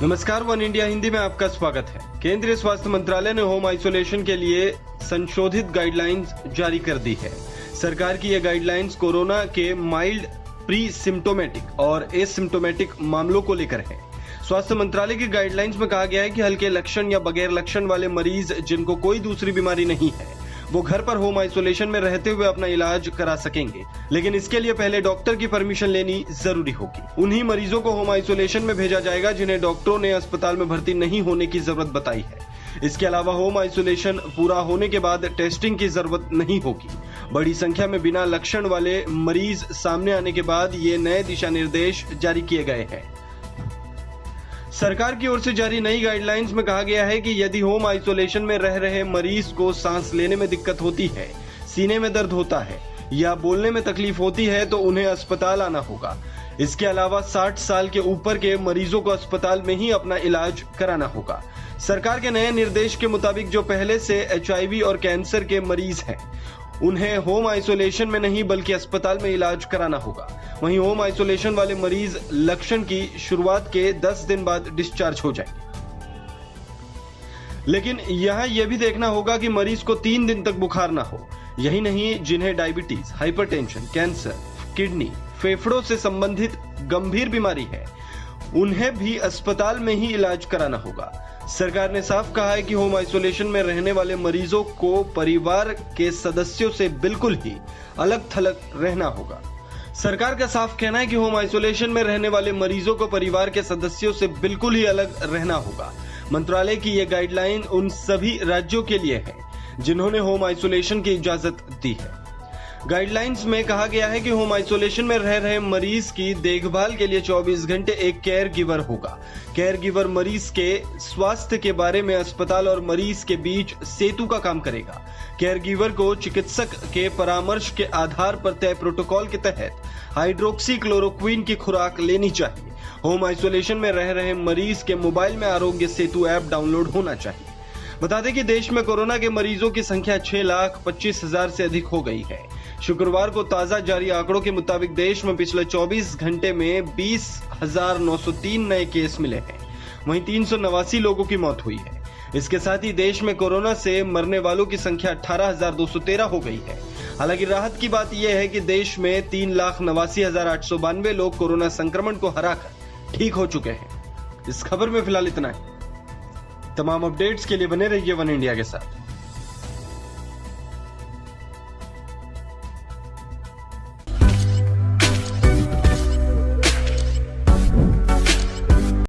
नमस्कार, one India Hindi में आपका स्वागत है। केंद्रीय स्वास्थ्य मंत्रालय ने होम आइसोलेशन के लिए संशोधित गाइडलाइंस जारी कर दी है। सरकार की ये गाइडलाइंस कोरोना के माइल्ड, प्री सिम्टोमेटिक और एसिम्टोमेटिक मामलों को लेकर है। स्वास्थ्य मंत्रालय की गाइडलाइंस में कहा गया है कि हल्के लक्षण या बगैर लक्षण वाले मरीज जिनको कोई दूसरी बीमारी नहीं है, वो घर पर होम आइसोलेशन में रहते हुए अपना इलाज करा सकेंगे, लेकिन इसके लिए पहले डॉक्टर की परमिशन लेनी जरूरी होगी। उन्हीं मरीजों को होम आइसोलेशन में भेजा जाएगा जिन्हें डॉक्टरों ने अस्पताल में भर्ती नहीं होने की जरूरत बताई है। इसके अलावा होम आइसोलेशन पूरा होने के बाद टेस्टिंग की जरूरत नहीं होगी। बड़ी संख्या में बिना लक्षण वाले मरीज सामने आने के बाद ये नए दिशा निर्देश जारी किए गए हैं। सरकार की ओर से जारी नई गाइडलाइंस में कहा गया है कि यदि होम आइसोलेशन में रह रहे मरीज को सांस लेने में दिक्कत होती है, सीने में दर्द होता है या बोलने में तकलीफ होती है तो उन्हें अस्पताल आना होगा। इसके अलावा 60 साल के ऊपर के मरीजों को अस्पताल में ही अपना इलाज कराना होगा। सरकार के नए निर्देश के मुताबिक जो पहले से HIV और कैंसर के मरीज हैं, उन्हें होम आइसोलेशन में नहीं बल्कि अस्पताल में इलाज कराना होगा। वहीं होम आइसोलेशन वाले मरीज लक्षण की शुरुआत के 10 दिन बाद डिस्चार्ज हो जाएंगे। लेकिन यहाँ यह भी देखना होगा कि मरीज को 3 दिन तक बुखार ना हो। यही नहीं, जिन्हें डायबिटीज, हाइपरटेंशन, कैंसर, किडनी, फेफड़ों से संबंधित गंभीर बीमारी है, उन्हें भी अस्पताल में ही इलाज कराना होगा। सरकार ने साफ कहा है कि होम आइसोलेशन में रहने वाले मरीजों को परिवार के सदस्यों से बिल्कुल ही अलग थलग रहना होगा। सरकार का साफ कहना है कि होम आइसोलेशन में रहने वाले मरीजों को परिवार के सदस्यों से बिल्कुल ही अलग रहना होगा। मंत्रालय की यह गाइडलाइन उन सभी राज्यों के लिए है जिन्होंने होम आइसोलेशन की इजाजत दी है। गाइडलाइंस में कहा गया है कि होम आइसोलेशन में रह रहे मरीज की देखभाल के लिए 24 घंटे एक केयर गिवर होगा। केयर गिवर मरीज के स्वास्थ्य के बारे में अस्पताल और मरीज के बीच सेतु का काम करेगा। केयर गिवर को चिकित्सक के परामर्श के आधार पर तय प्रोटोकॉल के तहत हाइड्रोक्सी क्लोरोक्विन की खुराक लेनी चाहिए। होम आइसोलेशन में रह रहे मरीज के मोबाइल में आरोग्य सेतु ऐप डाउनलोड होना चाहिए। बता दें कि देश में कोरोना के मरीजों की संख्या 6,25,000 से अधिक हो गई है। शुक्रवार को ताजा जारी आंकड़ों के मुताबिक देश में पिछले 24 घंटे में 20,903 नए केस मिले हैं। वहीं 389 लोगों की मौत हुई है। इसके साथ ही देश में कोरोना से मरने वालों की संख्या 18,213 हो गई है। हालांकि राहत की बात यह है कि देश में 3,89,892 लोग कोरोना संक्रमण को हराकर ठीक हो चुके हैं। इस खबर में फिलहाल इतना ही। तमाम अपडेट्स के लिए बने रहिए वन इंडिया के साथ।